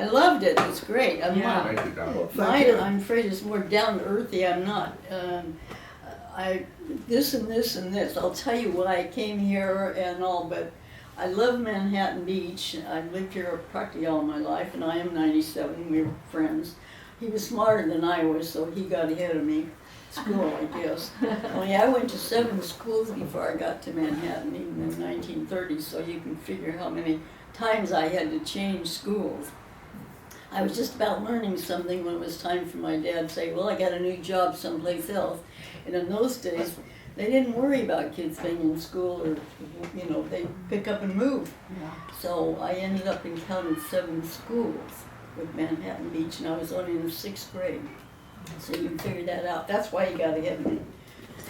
I loved it. It was great. I'm Yeah. Thank you, Don. mine, I'm afraid it's more down to earthy. I'm not. This and this and this. I'll tell you why I came here and all, but I love Manhattan Beach. I've lived here practically all my life, and I am 97. We were friends. He was smarter than I was, so he got ahead of me. School, I guess. Only I went to 7 schools before I got to Manhattan, even in the 1930s, so you can figure how many times I had to change schools. I was just about learning something when it was time for my dad to say, well, I got a new job someplace else. And in those days, they didn't worry about kids being in school or, you know, they pick up and move. Yeah. So I ended up in counting 7 schools with Manhattan Beach, and I was only in the 6th grade. So you can figure that out. That's why you got ahead of me.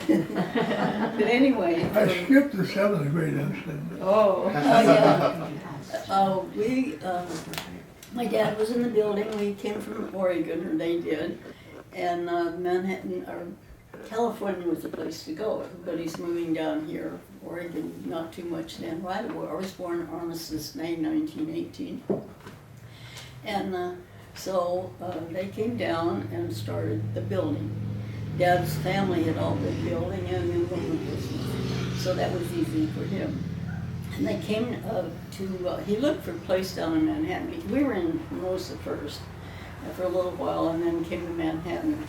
But anyway. I skipped the 7th grade instead. Oh. My dad was in the building. We came from Oregon, or they did, and Manhattan, or California was the place to go. Everybody's moving down here. Oregon, not too much then. Right away. I was born Armistice May, 1918. And so they came down and started the building. Dad's family had all been building and in the business, so that was easy for him. And they came he looked for a place down in Manhattan. We were in Hermosa first for a little while and then came to Manhattan.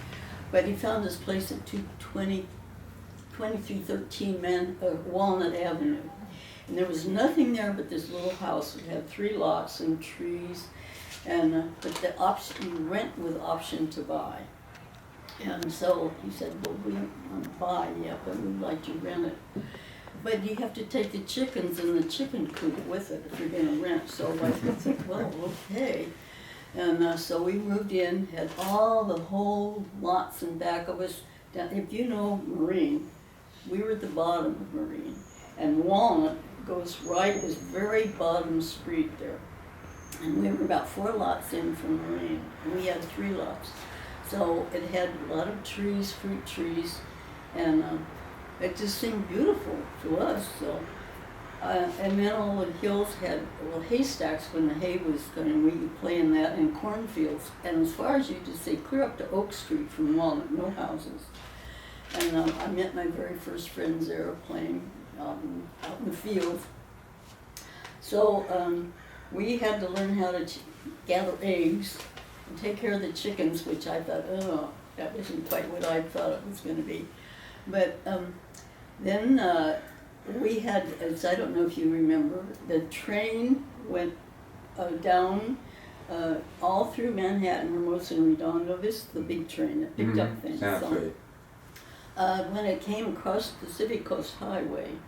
But he found this place at 2313 Walnut Avenue. And there was nothing there but this little house. It had 3 lots and trees. And but the option, rent with option to buy. And so he said, well, we don't want to buy yet, but we'd like to rent it. But you have to take the chickens in the chicken coop with it if you're going to rent. So I said, well, okay. And so we moved in, had all the whole lots in back of us. If you know Marine, we were at the bottom of Marine. And Walnut goes right, is very bottom street there. And we were about 4 lots in from Marine, and we had 3 lots. So it had a lot of trees, fruit trees, and it just seemed beautiful to us. So, and then all the hills had, well, haystacks when the hay was going, we could play in that, and cornfields. And as far as you could see, clear up to Oak Street from Walnut, no houses. And I met my very first friends there playing out in the field. So, we had to learn how to gather eggs and take care of the chickens, which I thought, oh, that wasn't quite what I thought it was going to be. But then we had, as I don't know if you remember, the train went down all through Manhattan, Hermosa, and Redondo. This is the big train that picked up things. So, when it came across the Pacific Coast Highway,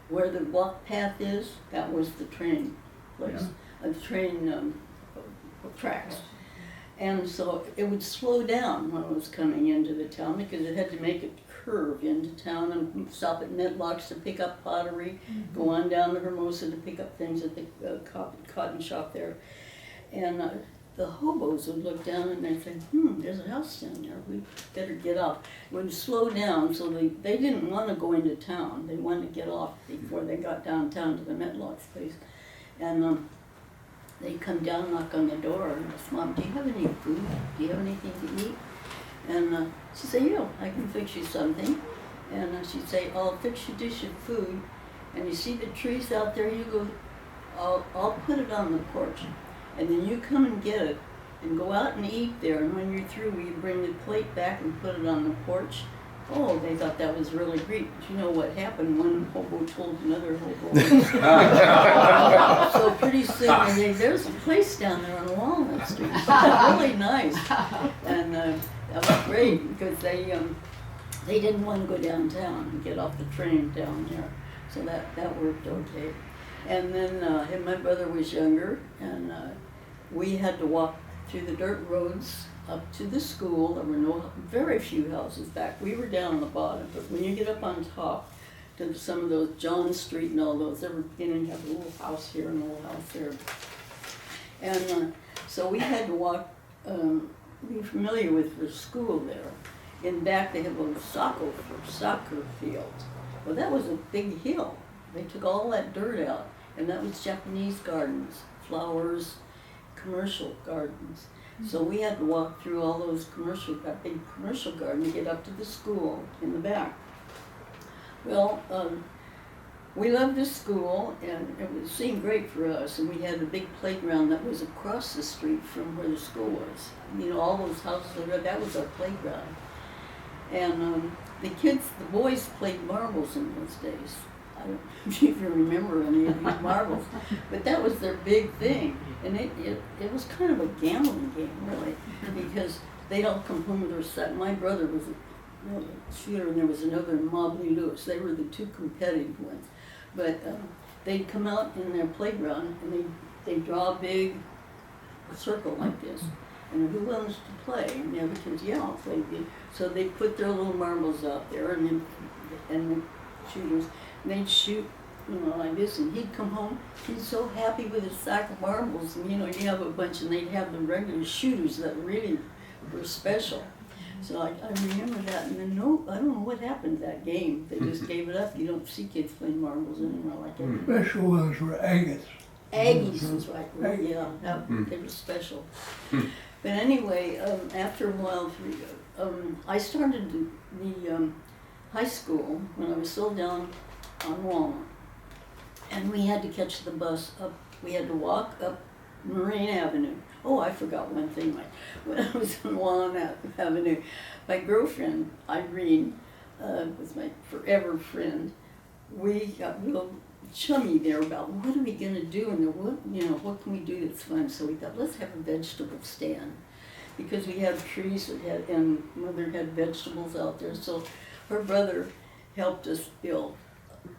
where the walk path is, that was the train place. A train tracks. And so it would slow down when it was coming into the town because it had to make a curve into town and stop at Netlocks to pick up pottery, go on down to Hermosa to pick up things at the cotton shop there. And the hobos would look down and they'd say, there's a house down there, we better get off. It would slow down, so they didn't want to go into town. They wanted to get off before they got downtown to the Netlocks place. And they'd come down, knock on the door, and ask, Mom, do you have any food? Do you have anything to eat? And she'd say, yeah, I can fix you something. And she'd say, I'll fix you a dish of food. And you see the trees out there, you go, I'll put it on the porch. And then you come and get it and go out and eat there. And when you're through, you bring the plate back and put it on the porch. Oh, they thought that was really great. But you know what happened? One hobo told another hobo. So pretty soon they said, there's a place down there on Walnut Street. It's really nice. And that was great because they didn't want to go downtown and get off the train down there. So that worked okay. And then my brother was younger, and we had to walk through the dirt roads up to the school. There were very few houses back. We were down on the bottom, but when you get up on top to some of those John Street and all those, they were beginning to have a little house here and a little house there. And so we had to walk, be familiar with the school there. In back they have a soccer field. Well, that was a big hill. They took all that dirt out, and that was Japanese gardens, flowers, commercial gardens. So we had to walk through all those that big commercial garden to get up to the school in the back. Well, we loved the school, and it seemed great for us, and we had a big playground that was across the street from where the school was. You know, all those houses, that was our playground. And the boys played marbles in those days. I don't know if you remember any of these marbles, but that was their big thing. And it was kind of a gambling game, really, because they'd all come home with their set. My brother was a shooter, and there was another Mobley Lewis. They were the two competitive ones. But they'd come out in their playground, and they'd draw a big circle like this. And who wants to play? And the other kids, yeah, I'll play with you. So they'd put their little marbles out there, and the shooters, and they'd shoot, you know, like this, and he'd come home, he's so happy with his sack of marbles, and you know, he'd have a bunch, and they'd have the regular shooters that really were special. So I remember that, and then I don't know what happened to that game. They just gave it up. You don't see kids playing marbles anymore like that. Special ones were agates. Aggies was right. Yeah, they were special. But anyway, after a while, I started the high school when I was still down on Walnut, and we had to catch the bus up. We had to walk up Marine Avenue. Oh, I forgot one thing. When I was on Walnut Avenue, my girlfriend, Irene, was my forever friend. We got real chummy there about what are we going to do and what can we do that's fun. So we thought, let's have a vegetable stand, because we had trees and Mother had vegetables out there. So her brother helped us build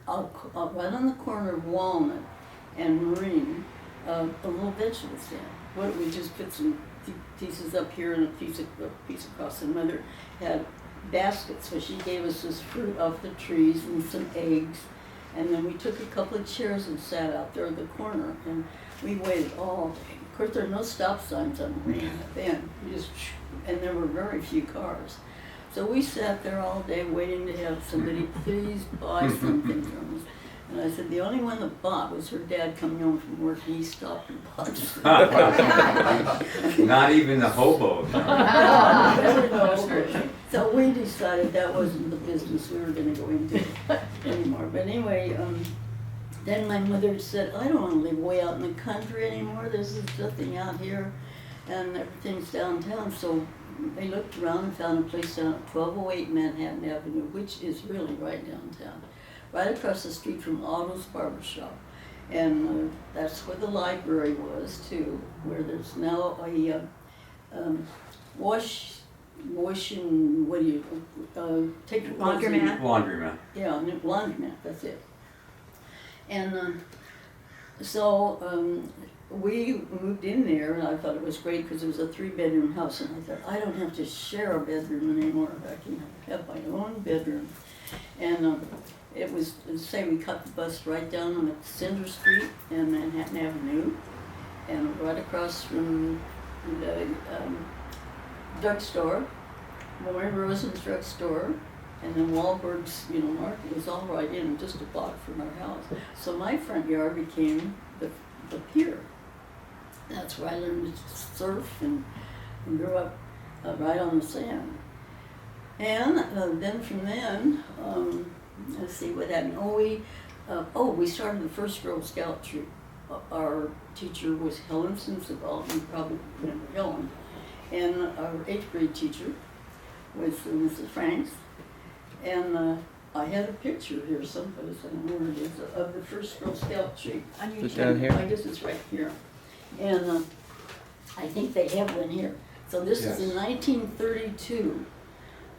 right on the corner of Walnut and Marine, a little vegetable stand. We just put some pieces up here and a piece across, and Mother had baskets, so she gave us this fruit off the trees and some eggs, and then we took a couple of chairs and sat out there at the corner, and we waited all day. Of course, there are no stop signs on Marine then, and there were very few cars. So we sat there all day waiting to have somebody please buy something from us. And I said, the only one that bought was her dad coming home from work, and he stopped and bought. Not even the hobos. No. So we decided that wasn't the business we were going to go into anymore. But anyway, then my mother said, I don't want to live way out in the country anymore. There's nothing out here, and everything's downtown. So they looked around and found a place down at 1208 Manhattan Avenue, which is really right downtown, right across the street from Otto's Barber Shop. And that's where the library was too, where there's now a take your Laundromat? Laundromat. Yeah, laundromat, that's it. And so we moved in there, and I thought it was great because it was a 3-bedroom house, and I thought, I don't have to share a bedroom anymore. I can have my own bedroom. And it was, say, we cut the bus right down on Cinder Street and Manhattan Avenue, and right across from the drugstore, Warren Rosen's drugstore, and then Wahlberg's, market was all right in, just a block from our house. So my front yard became the pier. That's where I learned to surf and grew up right on the sand. And then from then, let's see what happened. We started the first Girl Scout troop. Our teacher was Helen Sensigal, you probably remember Helen. And our 8th grade teacher was Mrs. Franks. And I had a picture here someplace, I don't know where it is, of the first Girl Scout troop. Is it down here? I guess it's right here. And I think they have one here. So this is in 1932,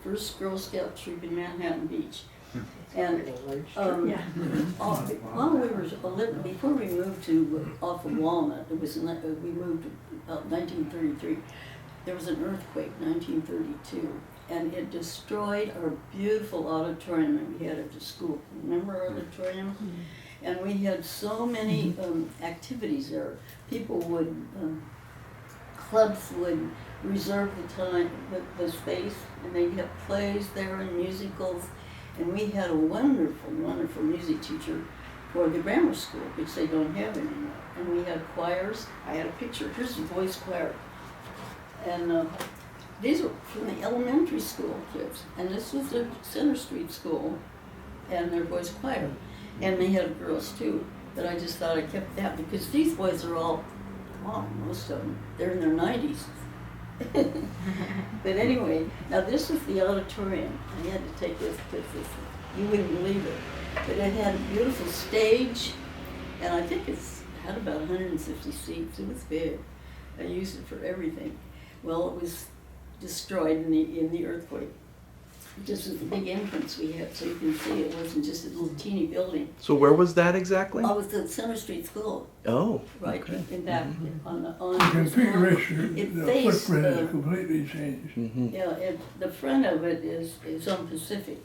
first Girl Scout troop in Manhattan Beach. And while we were before we moved to off of Walnut, we moved about 1933. There was an earthquake, 1932, and it destroyed our beautiful auditorium that we had at the school. Remember our auditorium? Mm-hmm. And we had so many activities there. People would, clubs would reserve the time, the space, and they'd have plays there and musicals. And we had a wonderful, wonderful music teacher for the grammar school, which they don't have anymore. And we had choirs. I had a picture. Here's the boys' choir. And these were from the elementary school kids. And this was the Center Street School and their boys' choir. And they had girls too. But I just thought I kept that because these boys are all, well, most of them, they're in their 90s. But anyway, now this is the auditorium. I had to take this because you wouldn't believe it. But it had a beautiful stage, and I think it's had about 150 seats. It was big. I used it for everything. Well, it was destroyed in the earthquake. This is the big entrance we had, so you can see it wasn't just a little teeny building. So where was that exactly? I was at Center Street School, Oh, right okay. in back on The the configuration, It the faced footprint the- is completely changed. Mm-hmm. Yeah, the front of it is on Pacific.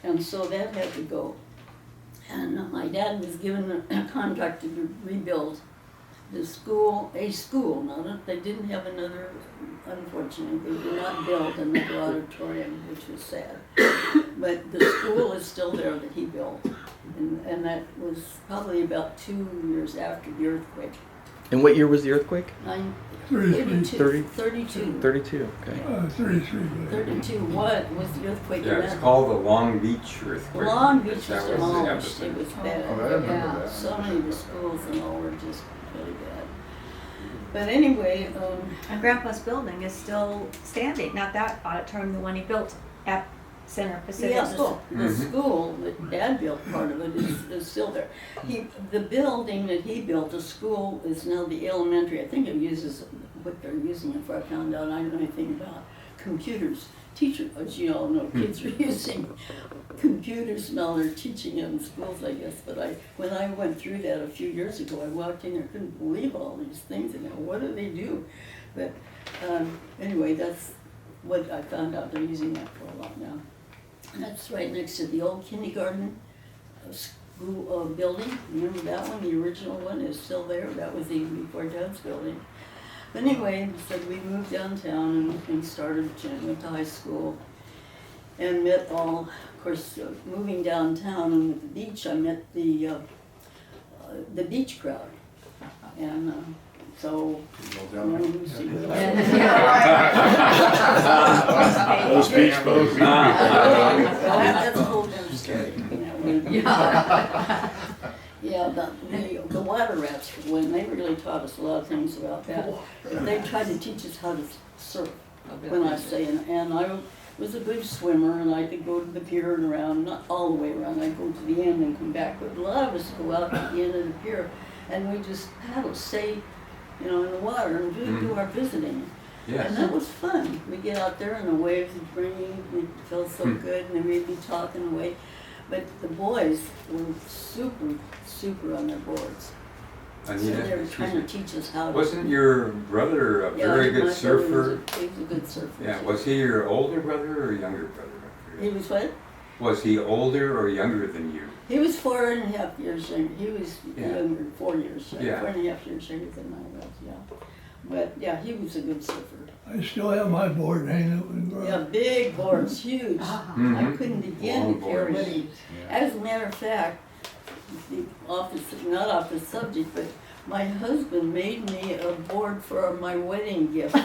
And so that had to go. And my dad was given a contract to rebuild the school, they didn't have another, unfortunately, they did not build another auditorium, which was sad. But the school is still there that he built. And that was probably about 2 years after the earthquake. And what year was the earthquake? 33. 32. 32, okay. 33. 32, what was the earthquake? Yeah, in it's that? called the Long Beach earthquake. Long Beach was That the demolished, it epicenter. was bad. Oh, I remember Yeah, that. so many of the schools and all were just really bad. But anyway, And Grandpa's building is still standing, not that auditorium, the one he built at Center Pacific yeah, School. the school that Dad built, part of it is still there. The building that he built, the school, is now the elementary. I think it uses what they're using it for. I found out, I don't know anything about computers. Teachers, as you all know, kids are using computers now. They're teaching in schools, I guess. But when I went through that a few years ago, I walked in there, couldn't believe all these things. And what do they do? But anyway, that's what I found out. They're using that for a lot now. And that's right next to the old kindergarten school building. Remember that one? The original one is still there. That was even before Dad's building. But anyway, so we moved downtown and started, went to high school and met all, of course, moving downtown and at the beach, I met the beach crowd. And so, Those beach folks. that's a whole different story. Yeah, the water rats, when they really taught us a lot of things about that. They tried to teach us how to surf, when I say, and I was a good swimmer, and I could go to the pier and around, not all the way around, I'd go to the end and come back, but a lot of us go out to the end of the pier, and we just paddle, stay, in the water, and do our visiting. Yes. And that was fun. We get out there and the waves would bring you, we felt so good, and then we'd be talking away. But the boys were super on their boards. So Anita, they were trying to teach us how to. wasn't your brother a very good surfer? He was a good surfer. Yeah, too. was he your older brother or younger brother? He was what? Was he older or younger than you? He was 4.5 years younger. He was Yeah. younger, 4 years, Yeah. 4.5 years younger than I was, yeah. But yeah, he was a good surfer. I still have my board hanging up in the Yeah, garage. big boards, huge. Mhm. I couldn't begin Long to carry boards. it. As a matter of fact, not off the subject, but my husband made me a board for my wedding gift.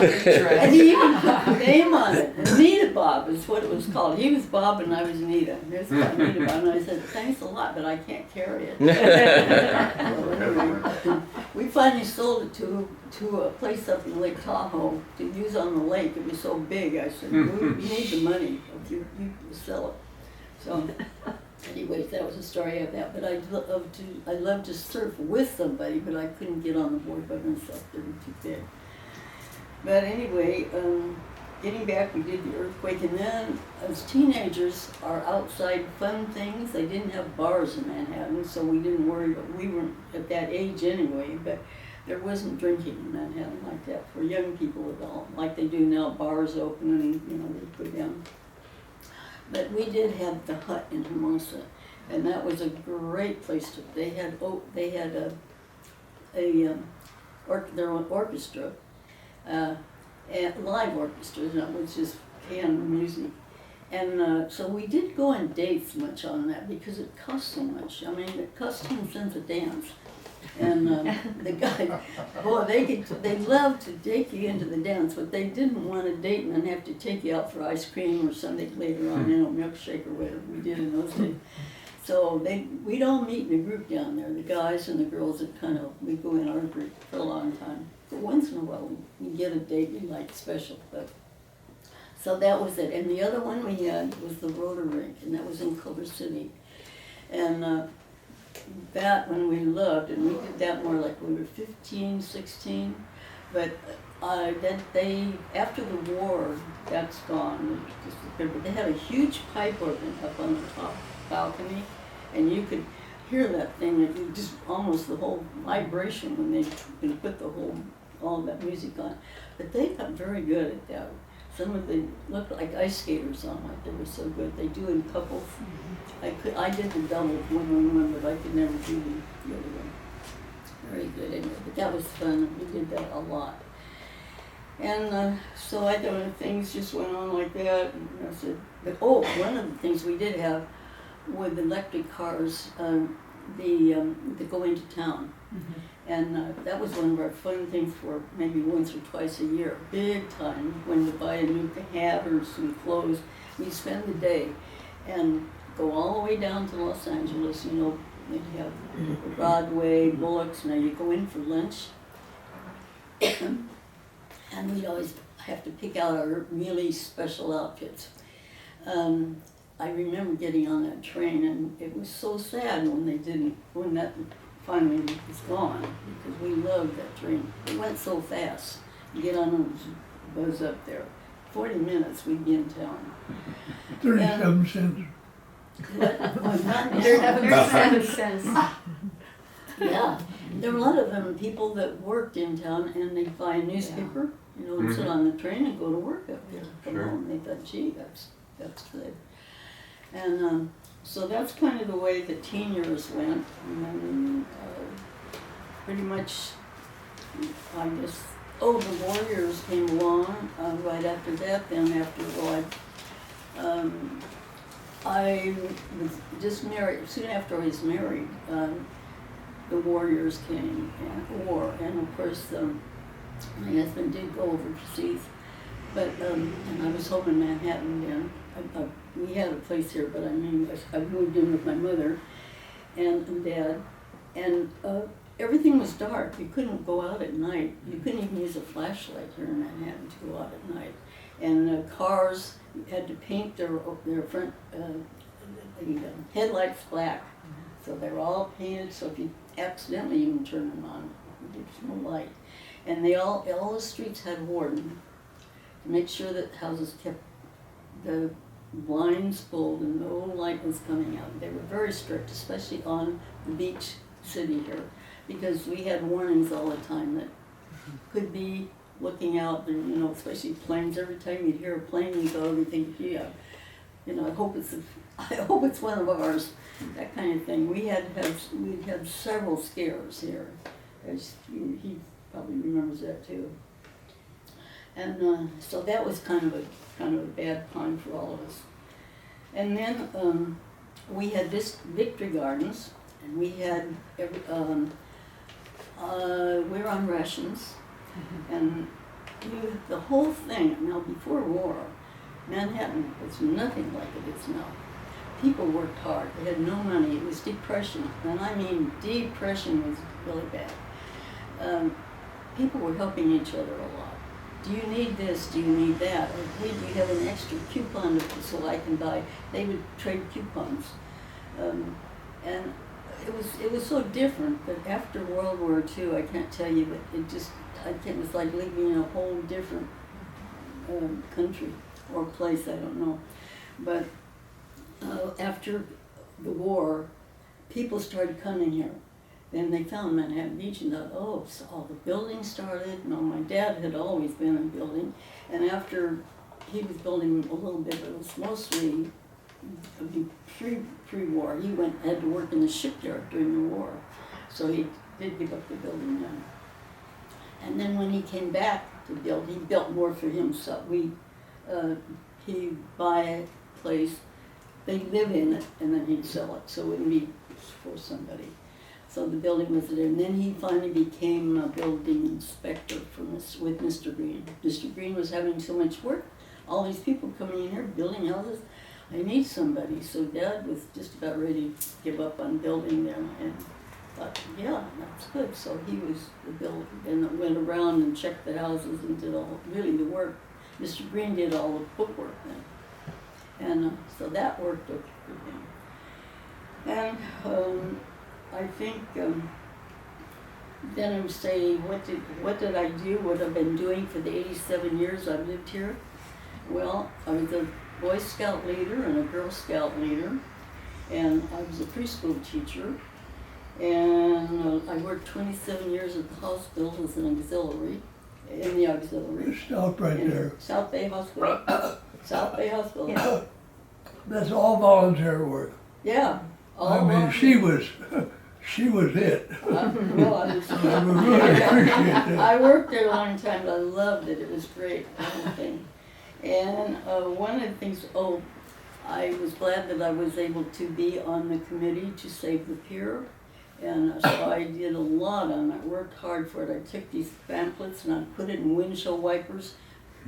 And he even put my name on it. Anita Bob is what it was called. He was Bob and I was Anita. Here's my Anita Bob. And I said, thanks a lot, but I can't carry it. Well, anyway, we finally sold it to a place up in Lake Tahoe to use on the lake. It was so big. I said, you need the money. You sell it. So anyways, that was the story of that. But I love to surf with somebody, but I couldn't get on the board by myself. They were too big. But anyway, getting back, we did the earthquake, and then as teenagers, our outside fun things, they didn't have bars in Manhattan, so we didn't worry, but we weren't at that age anyway, but there wasn't drinking in Manhattan like that for young people at all, like they do now, bars open and, they put down. But we did have the Hut in Hermosa, and that was a great place to, they had their own orchestra, and live orchestra, which is piano music. And so we didn't go on dates much on that because it cost so much. I mean, it cost 10 cents a dance. And the guy, boy, they loved to take you into the dance, but they didn't want to date and then have to take you out for ice cream or something later on, milkshake or whatever we did in those days. So we'd all meet in a group down there, the guys and the girls that we'd go in our group for a long time. But once in a while, we'd get a date we liked special, but. So that was it. And the other one we had was the roller rink, and that was in Culver City. And that one we loved, and we did that more like we were 15, 16. But after the war, that's gone. But they had a huge pipe organ up on the top balcony, and you could hear that thing, it just almost the whole vibration when they put all that music on. But they got very good at that. Some of them looked like ice skaters on it. They were so good. They do in couples. I did the double one, but I could never do the other one. Very good anyway. But that was fun. We did that a lot. And so I don't things just went on like that. And I said, one of the things we did have with electric cars, that go into town. Mm-hmm. And that was one of our fun things for maybe once or twice a year, big time, when to buy a new hat or some clothes. We'd spend the day and go all the way down to Los Angeles, they'd have Broadway, Bullocks, now you go in for lunch. And we'd always have to pick out our really special outfits. I remember getting on that train, and it was so sad when that finally was gone, because we loved that train. It went so fast. You get on those up there. 40 minutes, we'd be in town. 37 cents. Not 37 cents. Yeah, there were a lot of them people that worked in town, and they'd buy a newspaper, and sit on the train and go to work up there. Come home, they thought, gee, that's good. And so that's kind of the way the teen years went. And then pretty much, I guess, the Warriors came along right after that. Then after a while, I was just married. Soon after I was married, the Warriors came and war, and of course my husband did go overseas, but and I was home in Manhattan then. We had a place here, but I moved in with my mother and Dad, and everything was dark. You couldn't go out at night. You couldn't even use a flashlight here in Manhattan to go out at night. And cars had to paint their front headlights black, so they were all painted. So if you accidentally even turn them on, there's no light. And all the streets had warden to make sure that houses kept the blinds pulled and no light was coming out. They were very strict, especially on the beach city here, because we had warnings all the time that could be looking out, and, especially planes. Every time you'd hear a plane, you go and think, yeah, I hope it's one of ours, that kind of thing. We had several scares here, as he probably remembers that too. And so that was kind of a bad time for all of us. And then we had this Victory Gardens, and we had we were on rations, and the whole thing. Now, before war, Manhattan was nothing like it is now. People worked hard. They had no money. It was depression, and I mean depression was really bad. People were helping each other a lot. Do you need this? Do you need that? Or, hey, do you have an extra coupon so I can buy? They would trade coupons. And it was so different, but after World War II, I can't tell you, but it was like living in a whole different country or place, I don't know. But after the war, people started coming here. Then they found Manhattan Beach and thought, so all the buildings started. No, my dad had always been in building. And after he was building a little bit, but it was mostly pre-war. He had to work in the shipyard during the war. So he did give up the building then. And then when he came back to build, he built more for himself. He'd buy place, they'd live in it, and then he'd sell it, so it wouldn't be for somebody. So the building was there, and then he finally became a building inspector with Mr. Green. Mr. Green was having so much work, all these people coming in here, building houses, I need somebody. So Dad was just about ready to give up on building there, and thought, yeah, that's good. So he was the builder, and went around and checked the houses and did really the work. Mr. Green did all the bookwork then. And so that worked okay for him. And I think then I would say, what did I do? What I've been doing for the 87 years I've lived here? Well, I was a Boy Scout leader and a Girl Scout leader, and I was a preschool teacher, and I worked 27 years at the hospital as an auxiliary, in the auxiliary. Stop right in there. South Bay Hospital. South Bay Hospital. Yeah. That's all volunteer work. Yeah. I mean, she was it. Well, I was. I really appreciate that. I worked there a long time. I loved it. It was great. The whole thing. And one of the things, I was glad that I was able to be on the committee to save the pier. And so I did a lot on it. I worked hard for it. I took these pamphlets and I put it in windshield wipers.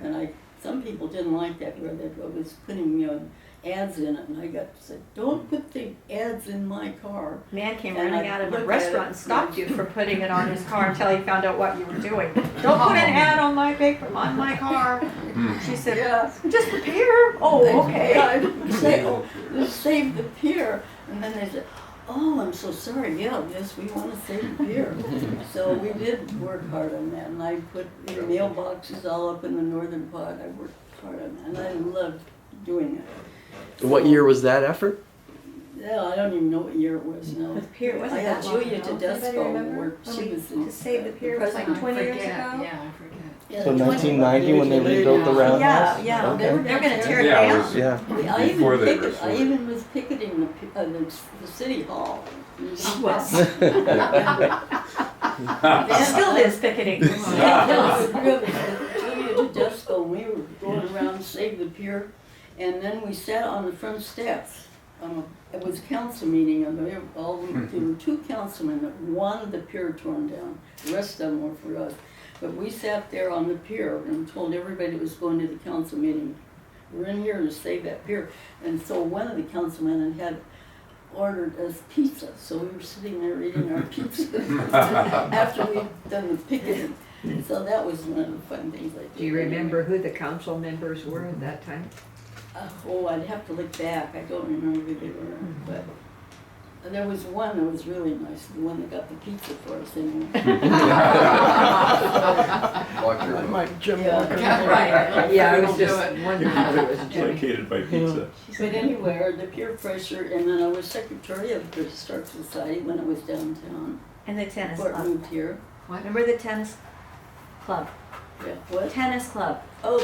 And some people didn't like that, where they was putting ads in it. And I said, don't put the ads in my car. Man came And running I out of looked a at restaurant it, and stopped you for putting it on his car until he found out what you were doing. Don't put an ad on my paper, on my car. She said, Yeah. just the pier? Oh, okay. Let's save the pier. And then they said, oh, I'm so sorry. Yeah, yes, we want to save the pier. So we did work hard on that. And I put in mailboxes all up in the northern part. I worked hard on that. And I loved doing it. What year was that effort? Yeah, I don't even know what year it was now. The pier wasn't I had that long Julia ago. Anybody Tedesco remember? work. When She we- was to save the pier was like president. 20 years ago? Yeah, I forget. Yeah, So 20 1990 when they rebuilt the roundhouse? Yeah, yeah. They were Okay. They're gonna tear it Yeah, it down. was Yeah. before they were I even was picketing the city hall. Well, Then still is picketing. That was really Julia Tedesco, and we were going around to save the pier, and then we sat on the front steps. It was a council meeting, and there were two councilmen that wanted the pier torn down. The rest of them were for us. But we sat there on the pier and told everybody that was going to the council meeting, we're in here to save that pier. And so one of the councilmen had ordered us pizza, so we were sitting there eating our pizza after we'd done the picketing. So that was one of the fun things I did. Do you remember who the council members were at that time? I'd have to look back. I don't remember who they were, but there was one that was really nice, the one that got the pizza for us anyway. I might Jim Yeah. Walker. Right. Yeah, I was Don't just do it. wondering if it was Jimmy. Placated by pizza. But anyway, the peer pressure, and then I was secretary of the Historic Society when I was downtown. And the tennis Before I club. moved here. Remember the tennis club? Yeah, what? Tennis club. Well,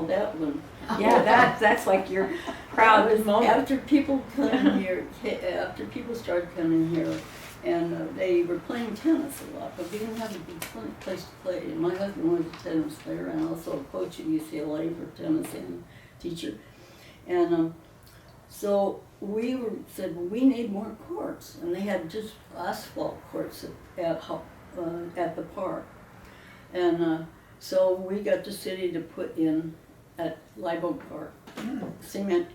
that one. Yeah, that's like your That proud was moment. after people come here, after people started coming here, and they were playing tennis a lot, but we didn't have a big place to play. And my husband was a tennis player and also a coach at UCLA for tennis and teacher. And so we said, well, we need more courts, and they had just asphalt courts at the park. And so we got the city to put in at Live Oak Park, cement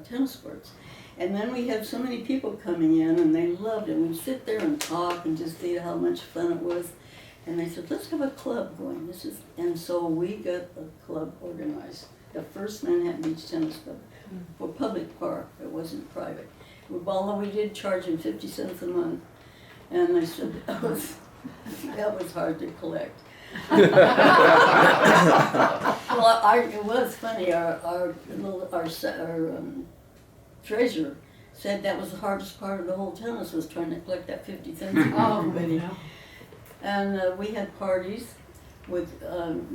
tennis courts. And then we had so many people coming in, and they loved it. We'd sit there and talk and just see how much fun it was. And they said, let's have a club going. And so we got a club organized, the first Manhattan Beach Tennis Club, for public park. It wasn't private. Although we did charge them 50 cents a month. And they said that was hard to collect. Well, it was funny. Our treasurer said that was the hardest part of the whole tennis, was trying to collect that 50 cents from everybody. And we had parties with and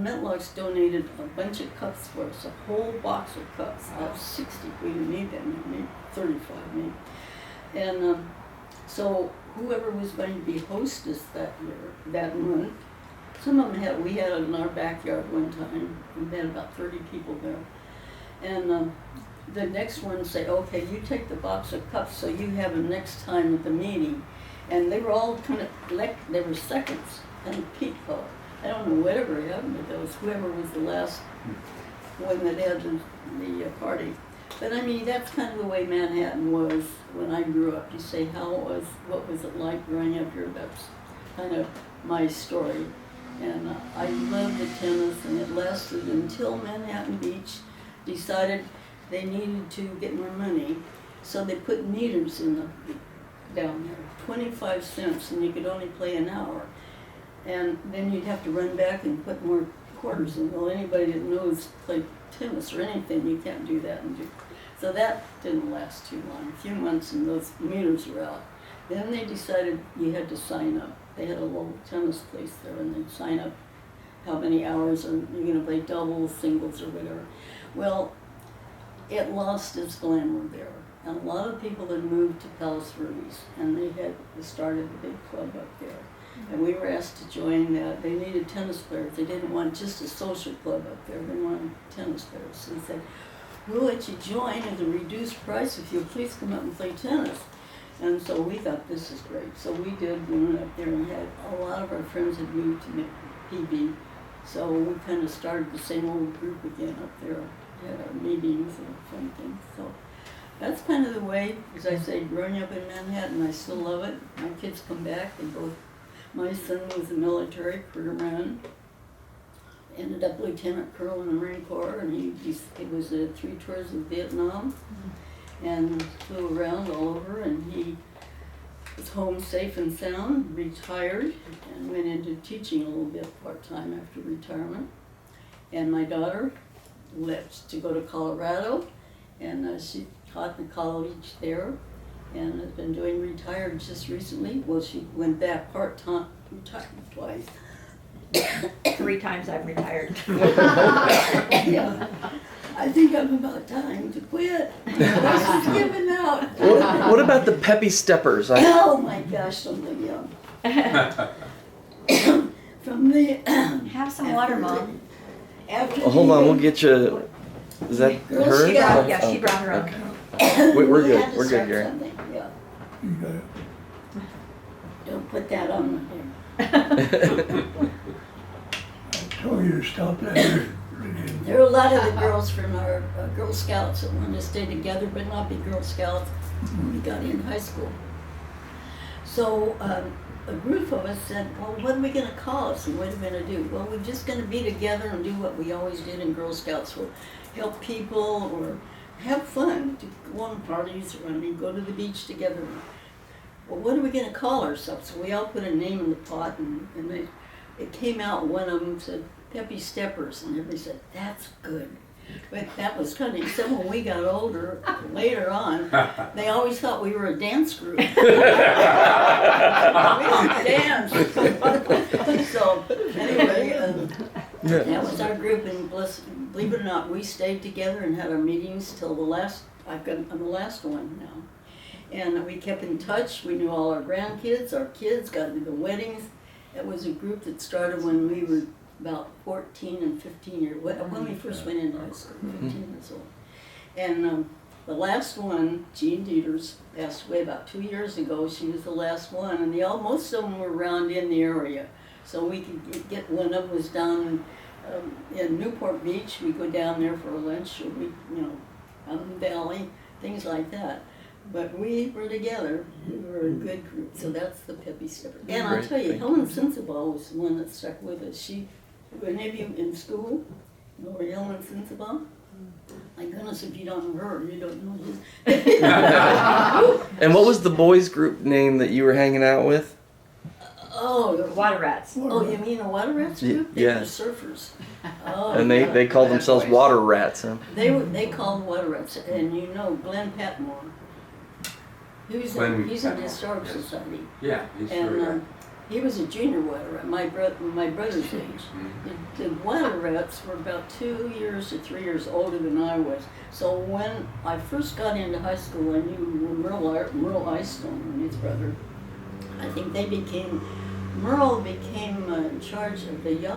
Metlock's donated a bunch of cups for us, a whole box of cups, about 60. We didn't need that many, maybe 35 maybe. And so whoever was going to be hostess that month, some of them we had it in our backyard one time. We had about 30 people there. And the next one say, okay, you take the box of cups so you have them next time at the meeting. And they were all kind of they were seconds, kind of peak color. I don't know whatever happened to those, whoever was the last one that had the party. But I mean, that's kind of the way Manhattan was when I grew up. You say, what was it like growing up here? That's kind of my story. And I loved the tennis, and it lasted until Manhattan Beach decided they needed to get more money. So they put meters down there, 25 cents, and you could only play an hour. And then you'd have to run back and put more quarters in. Well, anybody that knows play tennis or anything, you can't do that. So that didn't last too long, a few months, and those meters were out. Then they decided you had to sign up. They had a little tennis place there, and they'd sign up how many hours, or you're going to play doubles, singles, or whatever. Well, it lost its glamour there. And a lot of people had moved to Palos Verdes, and they started a big club up there. And we were asked to join that. They needed tennis players. They didn't want just a social club up there. They wanted tennis players. So they said, we'll let you join at a reduced price if you'll please come up and play tennis. And so we thought, this is great. So we did. We went up there and had a lot of our friends had moved to PB. So we kind of started the same old group again up there. Had our meetings and fun things. So that's kind of the way, as I say, growing up in Manhattan, I still love it. My kids come back. My son was in the military, career-man, ended up lieutenant colonel in the Marine Corps, and he was 3 tours of Vietnam, and flew around all over, and he was home safe and sound, retired, and went into teaching a little bit part-time after retirement. And my daughter left to go to Colorado, and she taught in college there, and has been doing retired just recently. Well, she went back part-time, retired twice. 3 times I've retired. Yeah, I think I'm about time to quit. This is giving out. What about the Peppy Steppers? Oh my gosh, from the from the Have some water, Mom. after Oh, hold on, we'll get you. Is that Girl her? Scout. Yeah, she brought her own. We're We good. had to We're good, start Gary. something, yeah. You got it. Don't put that on here. I told you to stop that. There are a lot of the girls from our Girl Scouts that wanted to stay together but not be Girl Scouts when we got in high school. So a group of us said, well, what are we going to call us and what are we going to do? Well, we're just going to be together and do what we always did in Girl Scouts. We'll help people or have fun, to go on parties or go to the beach together. Well, what are we going to call ourselves? So we all put a name in the pot, and it came out. One of them said Peppy Steppers, and everybody said, that's good. But that was kind of, except when we got older, later on, they always thought we were a dance group. We don't dance. So anyway, that was our group, and believe it or not, we stayed together and had our meetings till I'm the last one now. And we kept in touch. We knew all our grandkids, our kids, got to the weddings. It was a group that started when we were about 14 and 15 years, when we first went into high school, 15 years old. And the last one, Jean Dieters, passed away about 2 years ago. She was the last one, and most of them were around in the area. So we could get, one of them was down in Newport Beach. We go down there for a lunch, or out in the valley, things like that. But we were together. We were a good group. So that's the Peppy Stepper. And I'll tell you, Helen Sensabaugh was the one that stuck with us. Any of you in school know Helen Sensabaugh? My goodness, if you don't know her, you don't know his. And what was the boys' group name that you were hanging out with? Oh, Water rats. oh, you mean a water rats group? They Yeah. were surfers. Oh, And yeah. they called themselves water rats. Huh? They called water rats, and Glenn Patmore. He's in the Historic Society. Yeah, he's And very he was a junior water rat, my brother's age. The water rats were about 2 years to 3 years older than I was. So when I first got into high school, I knew Merle Eystone and his brother. I think Merle became in charge of the yacht